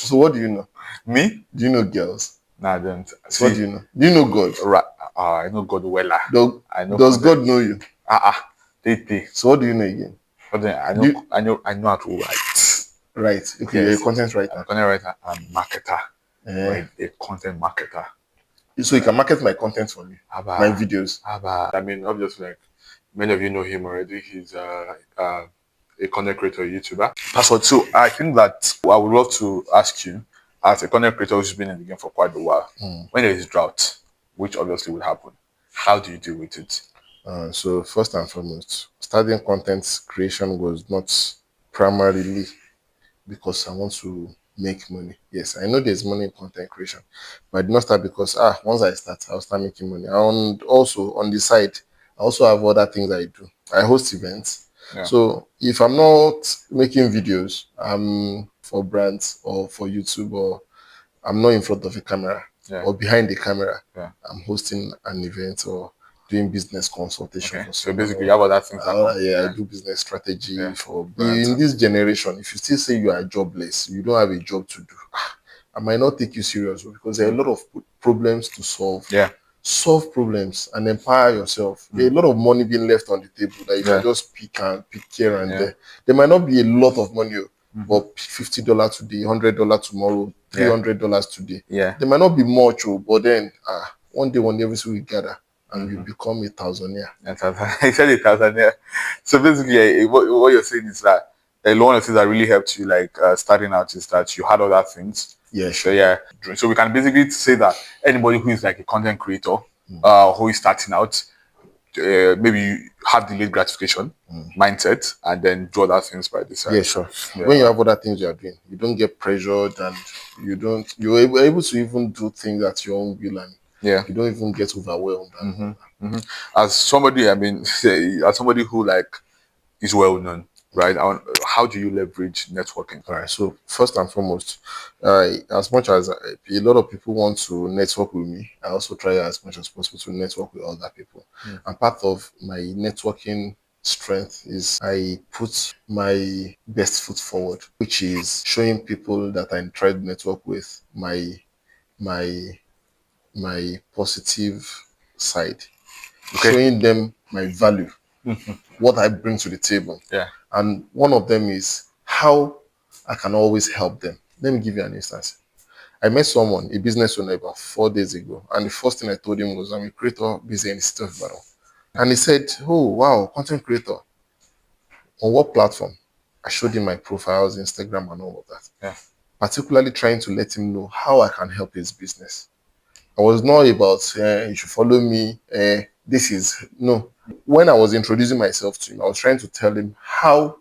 So what do you know? Me? Do you know girls? No, I don't. So what do you know? Do you know God? Right. I know God well. I know Does God know you? They. So what do you know again? But then Do you, I know how to write. right. Okay, you're a Yes. content I'm writer. a content writer and marketer. Eh. Right. A content marketer. So you can market my content for me. My videos. I mean, obviously, like many of you know him already. He's a content creator, YouTuber. Password. So I think that I would love to ask you, as a content creator who's been in the game for quite a while, when there is drought, which obviously would happen, how do you deal with it? So first and foremost, starting content creation was not primarily because I want to make money. Yes, I know there's money in content creation, but I did not start because once I start, I'll start making money. And also on the side, I also have other things I do. I host events. Yeah. So if I'm not making videos, for brands or for YouTube, or I'm not in front of a camera or behind the camera, I'm hosting an event or doing business consultation for So someone. basically, you have other things that come. I do business strategy for brands. in this generation. If you still say you are jobless, you don't have a job to do, I might not take you serious because there are a lot of problems to solve. Solve problems and empower yourself. There are a lot of money being left on the table that you can just pick here and there. There might not be a lot of money, but $50 today, $100 tomorrow, $300 today. There might not be much, but then one day when everything will gather and you become a thousandaire. He said a thousandaire. So basically, what you're saying is that one of the things that really helped you, like starting out, is that you had other things. Yeah, sure. So we can basically say that anybody who is like a content creator, who is starting out, maybe you have delayed gratification mindset and then do other things by the side. Yeah, sure. When you have other things you are doing, you don't get pressured, and you're able to even do things at your own will, and you don't even get overwhelmed. As somebody, I mean, as somebody who like is well known, right? How do you leverage networking? All right. So first and foremost, as much as a lot of people want to network with me, I also try as much as possible to network with other people. And part of my networking strength is I put my best foot forward, which is showing people that I try to network with my positive side, showing them my value, what I bring to the table. And one of them is how I can always help them. Let me give you an instance. I met someone, a business owner, about 4 days ago, and the first thing I told him was, I'm a creator busy in the city of Ibadan. And he said, oh wow, content creator. On what platform? I showed him my profiles, Instagram, and all of that. Particularly trying to let him know how I can help his business. I was not about you should follow me. No. When I was introducing myself to him, I was trying to tell him how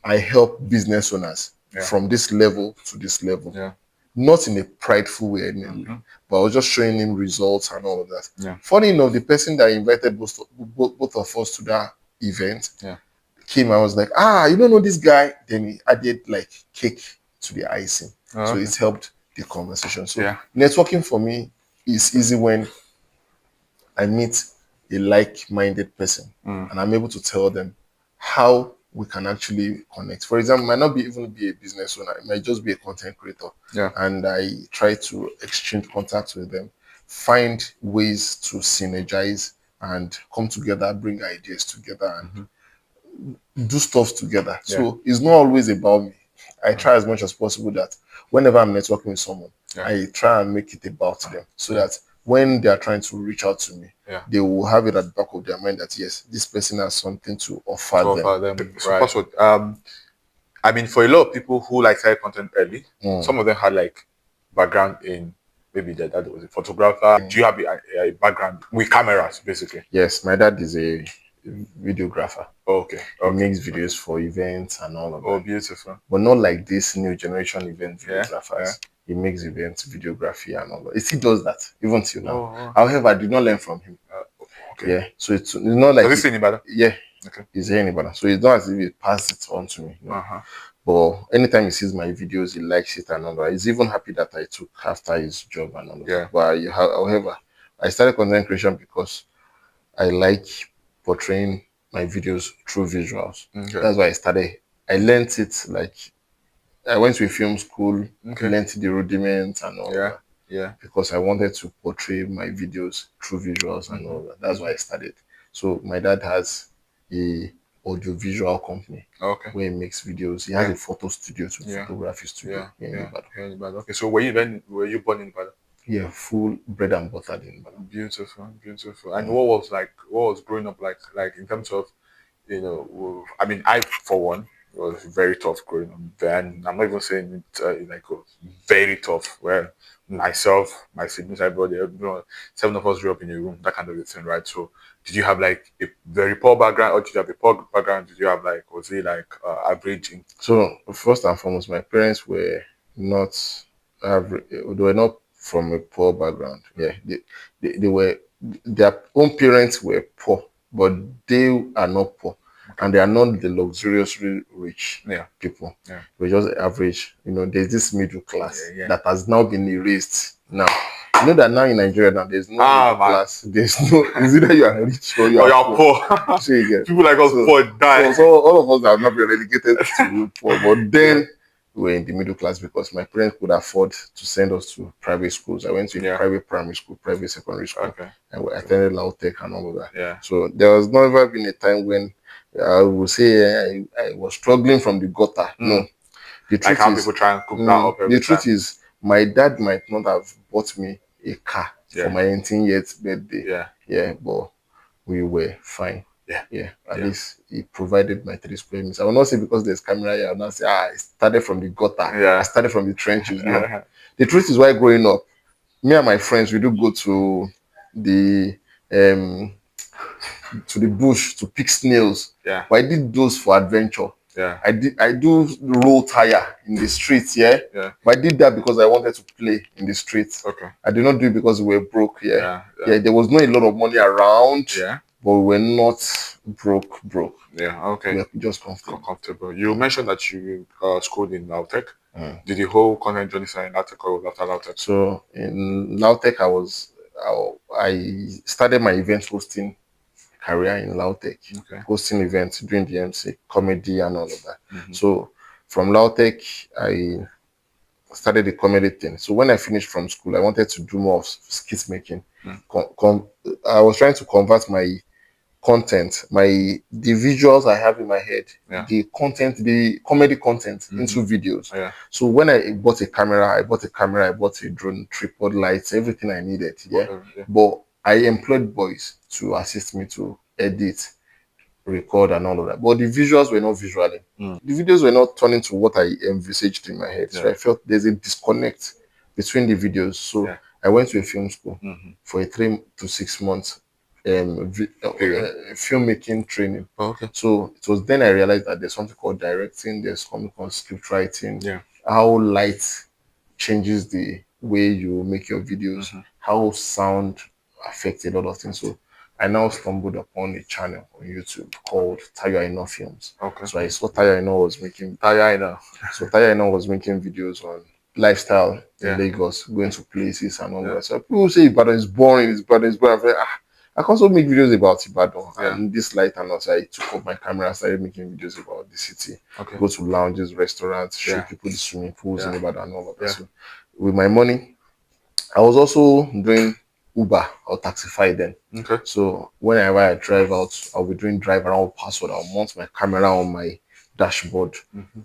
I help business owners from this level to this level. Not in a prideful way anyway, but I was just showing him results and all of that. Funny enough, the person that invited both of us to that event came. I was like, you don't know this guy? Then he added like cake to the icing. So it's helped the conversation. So networking for me is easy when I meet a like-minded person and I'm able to tell them how we can actually connect. For example, it might not even be a business owner, it might just be a content creator. And I try to exchange contacts with them, find ways to synergize and come together, bring ideas together, and do stuff together. So it's not always about me. I try as much as possible that whenever I'm networking with someone, I try and make it about them, so that when they are trying to reach out to me, they will have it at the back of their mind that yes, this person has something to offer them. Password. I mean, for a lot of people who like started content early, some of them had like background in, maybe their dad was a photographer. Do you have a background with cameras, basically? Yes, my dad is a videographer. Okay. He makes videos for events and all of that. Oh, beautiful. But not like this new generation event videographers. He makes events, videography and all that. He does that, even till now. However, I did not learn from him. Yeah, so it's not like... Does he stay in Ibadan? Yeah, he's here in Ibadan. So it's not as if he passed it on to me. But anytime he sees my videos, he likes it and all that. He's even happy that I took after his job and all that. But however, I started content creation because I like portraying my videos through visuals. That's why I started. I learned it like I went to a film school, learned the rudiments and all that. Yeah. Because I wanted to portray my videos through visuals and all that. That's why I started. So my dad has a audio-visual company where he makes videos. He has a photo studio, photography studio in Ibadan. Here in Ibadan. Okay, so were you born in Ibadan? Yeah, full bread and butter in Ibadan. Beautiful. And what was growing up like in terms of, I mean, I for one was very tough growing up. Then I'm not even saying it like very tough. Where myself, my siblings, everybody, everyone, 7 of us grew up in a room, that kind of a thing, right? So, did you have like a very poor background, or did you have a poor background? Did you have like, was it like average? So first and foremost, my parents were not average. They were not from a poor background. Yeah, they were. Their own parents were poor, but they are not poor. And they are not the luxuriously rich people. We're just average. There's this middle class that has now been erased. Now, you know that now in Nigeria now there's no middle class. There's no. It's either you are rich or you are poor. So you get people like us poor die. So all of us have not been relegated to poor, but then we were in the middle class because my parents could afford to send us to private schools. I went to a private primary school, private secondary school, and we attended Lautech and all of that. Yeah. So there was never been a time when I would say I was struggling from the gutter. No, the truth Like how is, people try and cook that up every the truth is, my dad might not have bought me a car for my 18th birthday. Yeah, but we were fine. At least he provided my 3 square meters. I will not say because there's camera here, I will not say, I started from the gutter. I started from the trenches. No. The truth is, why growing up, me and my friends, we do go to the bush to pick snails. But I did those for adventure. I do roll tire in the streets, but I did that because I wanted to play in the streets. I did not do it because we were broke. There was not a lot of money around, but we were not broke. We were just comfortable. You mentioned that you schooled in Lautech. Did the whole content journey start in Lautech or after Lautech? So in Lautech, I started my event hosting career in Lautech, hosting events, doing the MC, comedy and all of that. So from Lautech, I started the comedy thing. So when I finished from school, I wanted to do more of skit making. I was trying to convert my content, the visuals I have in my head, the content, the comedy content into videos. So when I bought a camera, I bought a drone, tripod, lights, everything I needed. But I employed boys to assist me to edit, record and all of that. But the visuals were not visually. The videos were not turning to what I envisaged in my head. So I felt there's a disconnect between the videos. So I went to a film school for a 3 to 6 months filmmaking training. So it was then I realized that there's something called directing, there's something called script writing, how light changes the way you make your videos, how sound affects a lot of things. So I now stumbled upon a channel on YouTube called Tayo Aina Films. So I saw Tayo Aina was making videos on lifestyle in Lagos, going to places and all that. So people say Ibadan is boring, I'm like, I can also make videos about Ibadan and this light, and also I took up my camera and started making videos about the city. Go to lounges, restaurants, show people the swimming pools in Ibadan and all of that. So with my money, I was also doing Uber or Taxify then. So whenever I drive out, I'll be doing drive around Password. I'll mount my camera on my dashboard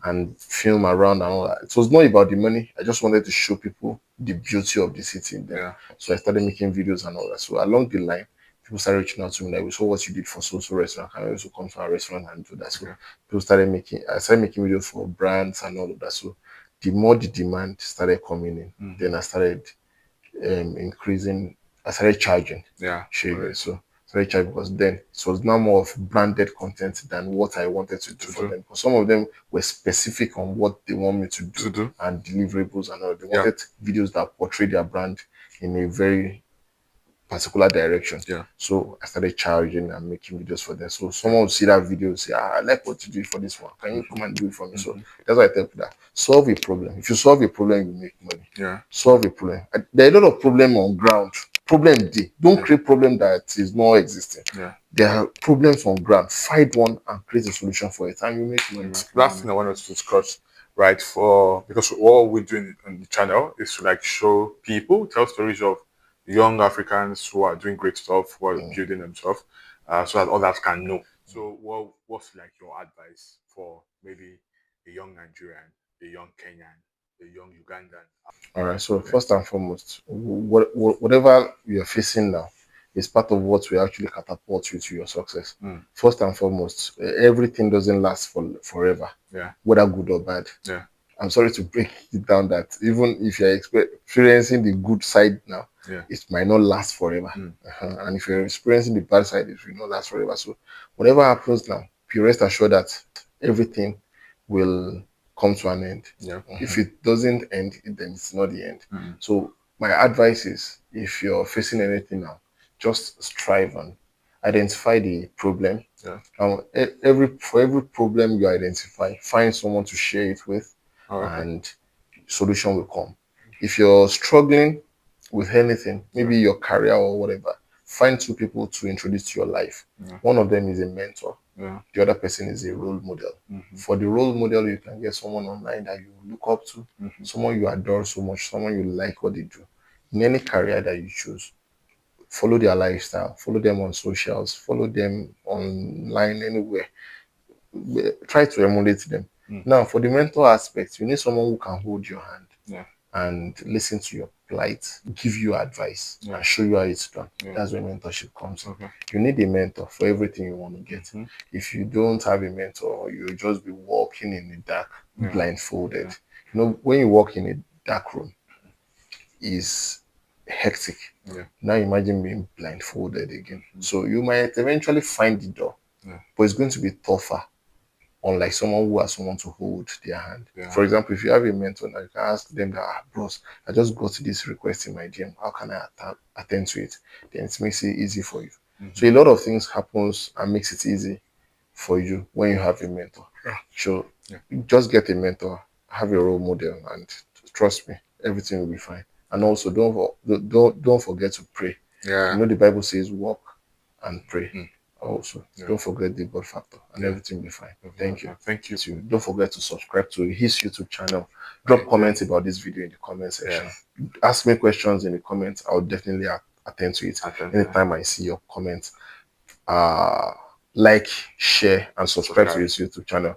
and film around and all that. It was not about the money. I just wanted to show people the beauty of the city then. So I started making videos and all that. So along the line, people started reaching out to me like, we saw what you did for so restaurant. Can you also come to our restaurant and do that? So I started making videos for brands and all of that. So the more the demand started coming in, then I started increasing. I started charging. So started charging because then it was now more of branded content than what I wanted to do for them. Because some of them were specific on what they want me to do and deliverables and all. They wanted videos that portray their brand in a very particular direction. So I started charging and making videos for them. So someone would see that video and say, I like what you do for this one. Can you come and do it for me? So that's why I tell people that solve a problem. If you solve a problem, you make money. Solve a problem. There are a lot of problems on ground. Problem D. Don't create problem that is not existing. There are problems on ground. Find one and create a solution for it, and you make money. Last thing I wanted to discuss right? Because what we're doing on the channel is to like show people, tell stories of young Africans who are doing great stuff, who are building themselves, so that others can know. So what's like your advice for maybe a young Nigerian, a young Kenyan, a young Ugandan? All right. So first and foremost, whatever you're facing now is part of what will actually catapult you to your success. First and foremost, everything doesn't last forever. Yeah. Whether good or bad. Yeah. I'm sorry to break it down that even if you're experiencing the good side now, it might not last forever. And if you're experiencing the bad side, it will not last forever. So whatever happens now, be rest assured that everything will come to an end. If it doesn't end, then it's not the end. So my advice is, if you're facing anything now, just strive and identify the problem. For every problem you identify, find someone to share it with, and solution will come. If you're struggling with anything, maybe your career or whatever, find two people to introduce to your life. One of them is a mentor. The other person is a role model. For the role model, you can get someone online that you look up to, someone you adore so much, someone you like what they do. In any career that you choose, follow their lifestyle, follow them on socials, follow them online, anywhere. Try to emulate them. Now, for the mental aspect, you need someone who can hold your hand and listen to your plight, give you advice, and show you how it's done. That's where mentorship comes in. You need a mentor for everything you want to get. If you don't have a mentor, you'll just be walking in the dark, blindfolded. You know, when you walk in a dark room, is hectic. Now imagine being blindfolded again. So you might eventually find the door, but it's going to be tougher, unlike someone who has someone to hold their hand. For example, if you have a mentor, now you can ask them that, bros, I just got this request in my DM. How can I attend to it? Then it makes it easy for you. So a lot of things happens and makes it easy for you when you have a mentor. So just get a mentor, have a role model, and trust me, everything will be fine. And also don't forget to pray. You know the Bible says walk and pray. Also, don't forget the God factor, and everything will be fine. Thank you. Thank you. Don't forget to subscribe to his YouTube channel. Drop comments about this video in the comment section. Ask me questions in the comments. I'll definitely attend to it. Anytime I see your comments, like, share, and subscribe to his YouTube channel.